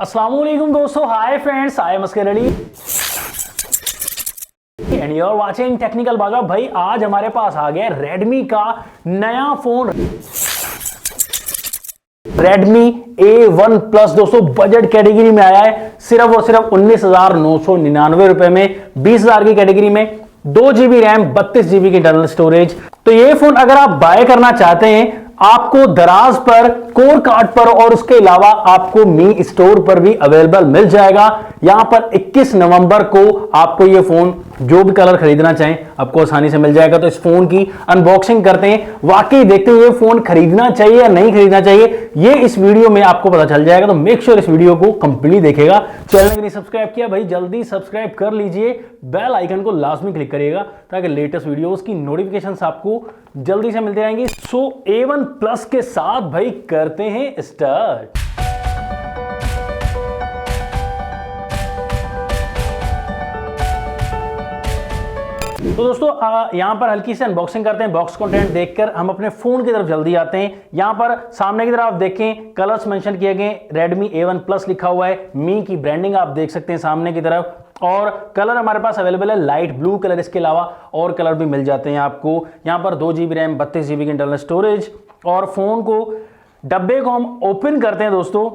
अस्सलाम वालेकुम दोस्तों, hi friends, I am Askar Ali and you are watching technical Baga. भाई आज हमारे पास आ गया Redmi का नया फोन Redmi A1 Plus। दोस्तों बजट कैटेगरी में आया है, सिर्फ और सिर्फ 19,999 रुपए में, 20,000 की कैटेगरी में, 2 GB रैम, 32 GB की इंटरनल स्टोरेज। तो ये फोन अगर आप बाय करना चाहते हैं, आपको दराज पर, कोर कार्ड पर और उसके अलावा आपको मी स्टोर पर भी अवेलेबल मिल जाएगा। यहां पर 21 नवंबर को आपको ये फोन जो भी कलर खरीदना चाहें आपको आसानी से मिल जाएगा। तो इस फोन की अनबॉक्सिंग करते हैं, वाकई देखते हैं ये फोन खरीदना चाहिए या नहीं खरीदना चाहिए, ये इस वीडियो में आपको पता चल जाएगा। तो मेक श्योर इस वीडियो को कंप्लीट देखेगा। चैनल को नहीं सब्सक्राइब किया भाई जल्दी सब्सक्राइब कर लीजिए, बेल आइकन को लाजमी क्लिक करिएगा ताकि लेटेस्ट वीडियोस की नोटिफिकेशंस आपको जल्दी से मिलते रहेंगी। सो A1 Plus के साथ भाई करते हैं स्टार्ट। तो दोस्तों यहां पर हल्की से अनबॉक्सिंग करते हैं। बॉक्स कंटेंट देखकर हम अपने फोन की तरफ जल्दी आते हैं। यहां पर सामने की तरफ आप देखें, कलर्स मेंशन किए गए, Redmi A1 Plus लिखा हुआ है, मी की ब्रांडिंग आप देख सकते हैं सामने की तरफ, और कलर हमारे पास अवेलेबल है लाइट ब्लू कलर। इसके अलावा और कलर भी मिल जाते हैं आपको। यहां पर 2 GB रैम, 32 GB की इंटरनल स्टोरेज। और फोन को, डब्बे को हम ओपन करते हैं दोस्तों।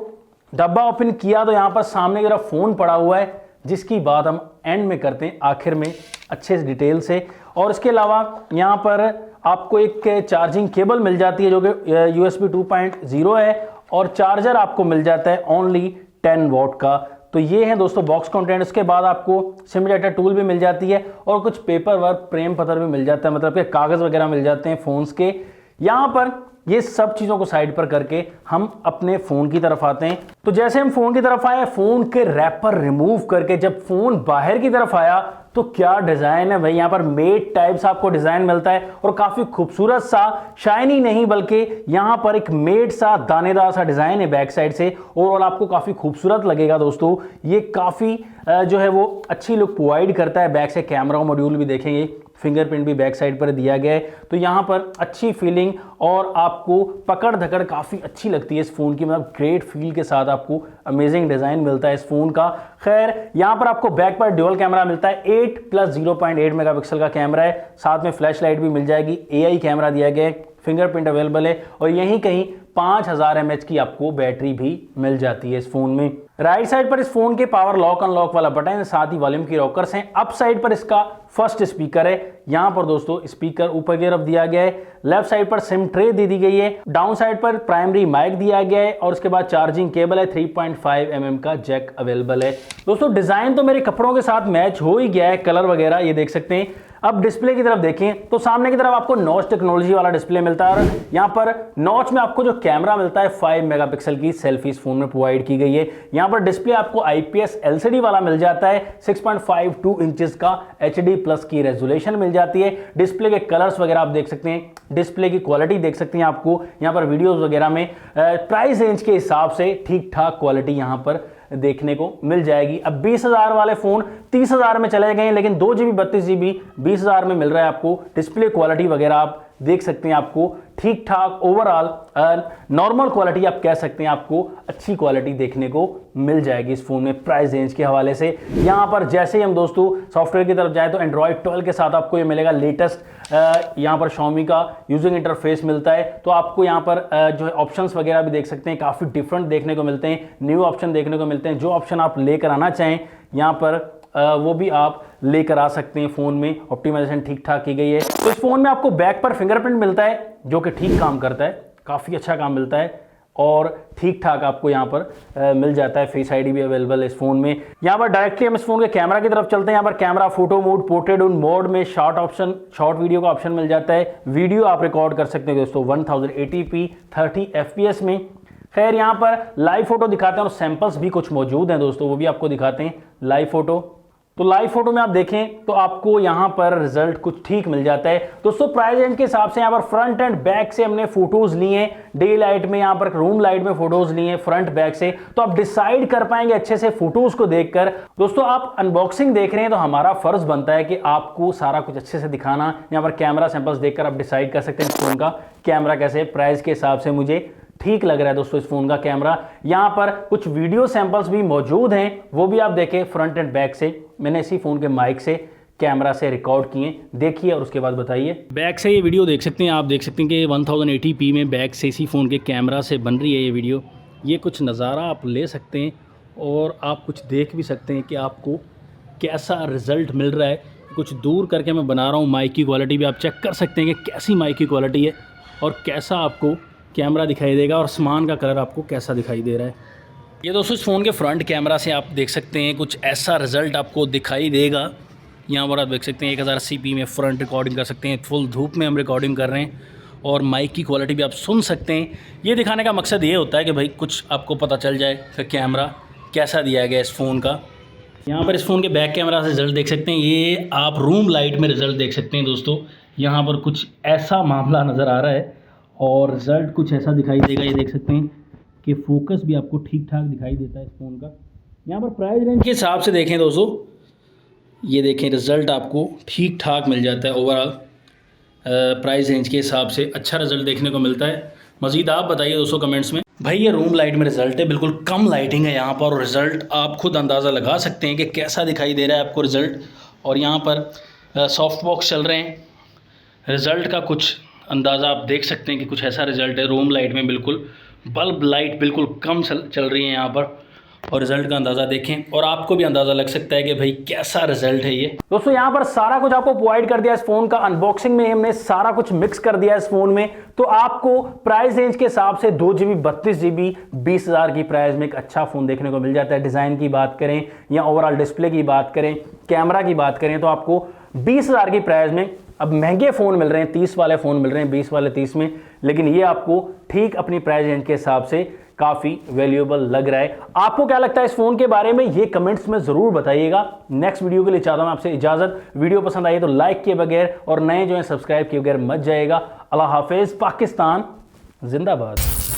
डब्बा ओपन किया तो यहां पर सामने की तरफ फोन पड़ा हुआ है, जिसकी बात हम एंड में करते हैं, आखिर में अच्छे से डिटेल से। और इसके अलावा यहाँ पर आपको एक चार्जिंग केबल मिल जाती है जो कि USB 2.0 है, और चार्जर आपको मिल जाता है ओनली 10 वॉट का। तो ये है दोस्तों बॉक्स कंटेंट। उसके बाद आपको सिम डाटा टूल भी मिल जाती है और कुछ पेपर वर्क, प्रेम पत्र भी मिल जाता है, मतलब कि कागज़ वगैरह मिल जाते हैं फ़ोन्स के। यहाँ पर ये सब चीज़ों को साइड पर करके हम अपने फ़ोन की तरफ आते हैं। तो जैसे हम फ़ोन की तरफ आए, फ़ोन के रैपर रिमूव करके जब फ़ोन बाहर की तरफ आया तो क्या डिज़ाइन है भाई। यहाँ पर मेट टाइप सा आपको डिज़ाइन मिलता है और काफ़ी खूबसूरत सा, शाइनी नहीं बल्कि यहाँ पर एक मेट सा, दानेदार सा डिज़ाइन है बैक साइड से। ओवरऑल आपको काफ़ी खूबसूरत लगेगा दोस्तों। ये काफ़ी जो है वो अच्छी लुक प्रोवाइड करता है। बैक से कैमरा मॉड्यूल भी देखेंगे, फिंगरप्रिंट भी बैक साइड पर दिया गया है। तो यहाँ पर अच्छी फीलिंग और आपको पकड़ धकड़ काफ़ी अच्छी लगती है इस फ़ोन की, मतलब ग्रेट फील के साथ आपको अमेजिंग डिज़ाइन मिलता है इस फ़ोन का। खैर यहाँ पर आपको बैक पर ड्यूअल कैमरा मिलता है, 8+0.8 मेगापिक्सल का कैमरा है, साथ में फ्लैश लाइट भी मिल जाएगी, AI कैमरा दिया गया है, फिंगरप्रिंट अवेलेबल है, और यहीं कहीं 5000 mAh की आपको बैटरी भी मिल जाती है इस फोन में। राइट साइड पर इस फोन के पावर लॉक अनलॉक वाला बटन है, साथ ही वॉल्यूम की रॉकर्स हैं। अप साइड पर इसका फर्स्ट स्पीकर है। यहां पर दोस्तों स्पीकर ऊपर की तरफ दिया गया है। लेफ्ट साइड पर सिम ट्रे दे दी गई है। डाउन साइड पर प्राइमरी माइक दिया गया है और उसके बाद चार्जिंग केबल है, 3.5 mm का जैक अवेलेबल है। दोस्तों डिजाइन तो मेरे कपड़ों के साथ मैच हो ही गया है, कलर वगैरह ये देख सकते हैं। अब डिस्प्ले की तरफ देखें तो सामने की तरफ आपको नॉच टेक्नोलॉजी वाला डिस्प्ले मिलता है, और यहाँ पर नॉच में आपको जो कैमरा मिलता है 5 मेगापिक्सल की सेल्फी इस फोन में प्रोवाइड की गई है। यहाँ पर डिस्प्ले आपको IPS LCD वाला मिल जाता है, 6.52 इंचेस का HD+ की रेजोल्यूशन मिल जाती है। डिस्प्ले के कलर्स वगैरह आप देख सकते हैं, डिस्प्ले की क्वालिटी देख सकते हैं। आपको यहाँ पर वीडियोस वगैरह में प्राइस रेंज के हिसाब से ठीक ठाक क्वालिटी यहाँ पर देखने को मिल जाएगी। अब 20,000 वाले फोन 30,000 में चले गए, लेकिन 2 GB 32 GB 20,000 में मिल रहा है आपको। डिस्प्ले क्वालिटी वगैरह आप देख सकते हैं, आपको ठीक ठाक ओवरऑल नॉर्मल क्वालिटी आप कह सकते हैं, आपको अच्छी क्वालिटी देखने को मिल जाएगी इस फोन में प्राइस रेंज के हवाले से। यहाँ पर जैसे ही हम दोस्तों सॉफ्टवेयर की तरफ जाए तो Android 12 के साथ आपको ये मिलेगा लेटेस्ट। यहाँ पर Xiaomi का यूजिंग इंटरफेस मिलता है। तो आपको यहाँ पर जो है ऑप्शंस वगैरह भी देख सकते हैं, काफ़ी डिफरेंट देखने को मिलते हैं, न्यू ऑप्शन देखने को मिलते हैं। जो ऑप्शन आप लेकर आना चाहें यहाँ पर वो भी आप लेकर आ सकते हैं। फ़ोन में ऑप्टिमाइजेशन ठीक ठाक की गई है। तो इस फ़ोन में आपको बैक पर फिंगरप्रिंट मिलता है जो कि ठीक काम करता है, काफ़ी अच्छा काम मिलता है, और ठीक ठाक आपको यहाँ पर मिल जाता है। फेस ID भी अवेलेबल है इस फोन में। यहाँ पर डायरेक्टली हम इस फोन के कैमरा की तरफ चलते हैं। यहाँ पर camera, photo mode, portrait mode में शॉर्ट वीडियो का ऑप्शन मिल जाता है। वीडियो आप रिकॉर्ड कर सकते हैं दोस्तों 1080p 30 FPS में। खैर यहाँ पर लाइव फोटो दिखाते हैं और सैंपल्स भी कुछ मौजूद हैं दोस्तों, वो भी आपको दिखाते हैं लाइव फोटो। तो लाइव फोटो में आप देखें तो आपको यहाँ पर रिजल्ट कुछ ठीक मिल जाता है दोस्तों। प्राइस रेंज के हिसाब से यहाँ पर फ्रंट एंड बैक से हमने फोटोज लिए हैं, डे लाइट में, यहाँ पर रूम लाइट में फोटोज लिए हैं फ्रंट बैक से, तो आप डिसाइड कर पाएंगे अच्छे से फोटोज को देखकर। दोस्तों आप अनबॉक्सिंग देख रहे हैं तो हमारा फर्ज बनता है कि आपको सारा कुछ अच्छे से दिखाना। यहाँ पर कैमरा सैंपल्स देखकर आप डिसाइड कर सकते हैं फोन का कैमरा कैसे प्राइस के हिसाब से मुझे ठीक लग रहा है दोस्तों इस फ़ोन का कैमरा। यहाँ पर कुछ वीडियो सैंपल्स भी मौजूद हैं, वो भी आप देखें फ्रंट एंड बैक से। मैंने इसी फ़ोन के माइक से कैमरा से रिकॉर्ड किए, देखिए और उसके बाद बताइए। बैक से ये वीडियो देख सकते हैं आप, देख सकते हैं कि 1080p में बैक से इसी फ़ोन के कैमरा से बन रही है ये वीडियो। ये कुछ नज़ारा आप ले सकते हैं और आप कुछ देख भी सकते हैं कि आपको कैसा रिज़ल्ट मिल रहा है। कुछ दूर करके मैं बना रहा हूँ, माइक की क्वालिटी भी आप चेक कर सकते हैं कि कैसी माइक की क्वालिटी है और कैसा आपको कैमरा दिखाई देगा और आसमान का कलर आपको कैसा दिखाई दे रहा है। ये दोस्तों इस फ़ोन के फ्रंट कैमरा से आप देख सकते हैं कुछ ऐसा रिज़ल्ट आपको दिखाई देगा। यहाँ पर आप देख सकते हैं 1080p में फ्रंट रिकॉर्डिंग कर सकते हैं, फुल धूप में हम रिकॉर्डिंग कर रहे हैं और माइक की क्वालिटी भी आप सुन सकते हैं। ये दिखाने का मकसद ये होता है कि भाई कुछ आपको पता चल जाए कि कैमरा कैसा दिया गया इस फ़ोन का। यहाँ पर इस फ़ोन के बैक कैमरा से रिज़ल्ट देख सकते हैं, ये आप रूम लाइट में रिज़ल्ट देख सकते हैं दोस्तों। यहाँ पर कुछ ऐसा मामला नज़र आ रहा है और रिज़ल्ट कुछ ऐसा दिखाई देगा। ये देख सकते हैं कि फोकस भी आपको ठीक ठाक दिखाई देता है इस फ़ोन का। यहाँ पर प्राइस रेंज के हिसाब से देखें दोस्तों, ये देखें रिज़ल्ट आपको ठीक ठाक मिल जाता है। ओवरऑल प्राइस रेंज के हिसाब से अच्छा रिज़ल्ट देखने को मिलता है। मज़ीद आप बताइए दोस्तों कमेंट्स में। भाई ये रूम लाइट में रिज़ल्ट है, बिल्कुल कम लाइटिंग है यहाँ पर और रिज़ल्ट आप खुद अंदाज़ा लगा सकते हैं कि कैसा दिखाई दे रहा है आपको रिज़ल्ट। और यहाँ पर सॉफ्ट बॉक्स चल रहे हैं, रिज़ल्ट का कुछ अंदाज़ा आप देख सकते हैं कि कुछ ऐसा रिज़ल्ट है। रूम लाइट में बिल्कुल बल्ब लाइट बिल्कुल कम चल रही है यहाँ पर और रिज़ल्ट का अंदाज़ा देखें और आपको भी अंदाज़ा लग सकता है कि भाई कैसा रिज़ल्ट है ये। दोस्तों यहाँ पर सारा कुछ आपको प्रोवाइड कर दिया इस फ़ोन का, अनबॉक्सिंग में हमने सारा कुछ मिक्स कर दिया इस फ़ोन में। तो आपको प्राइस रेंज के हिसाब से 2GB 32GB 20,000 की प्राइस में एक अच्छा फ़ोन देखने को मिल जाता है। डिज़ाइन की बात करें या ओवरऑल डिस्प्ले की बात करें, कैमरा की बात करें, तो आपको 20,000 की प्राइस में अब महंगे फ़ोन मिल रहे हैं, 30 वाले फ़ोन मिल रहे हैं, 20 वाले 30 में, लेकिन ये आपको ठीक अपनी प्राइस रेंज के हिसाब से काफ़ी वैल्यूएबल लग रहा है। आपको क्या लगता है इस फ़ोन के बारे में, ये कमेंट्स में ज़रूर बताइएगा। नेक्स्ट वीडियो के लिए चाहता हूं आपसे इजाज़त। वीडियो पसंद आई तो लाइक किए बगैर और नए जो है सब्सक्राइब किए बगैर मत जाएगा। अल्लाह हाफिज़, पाकिस्तान जिंदाबाद।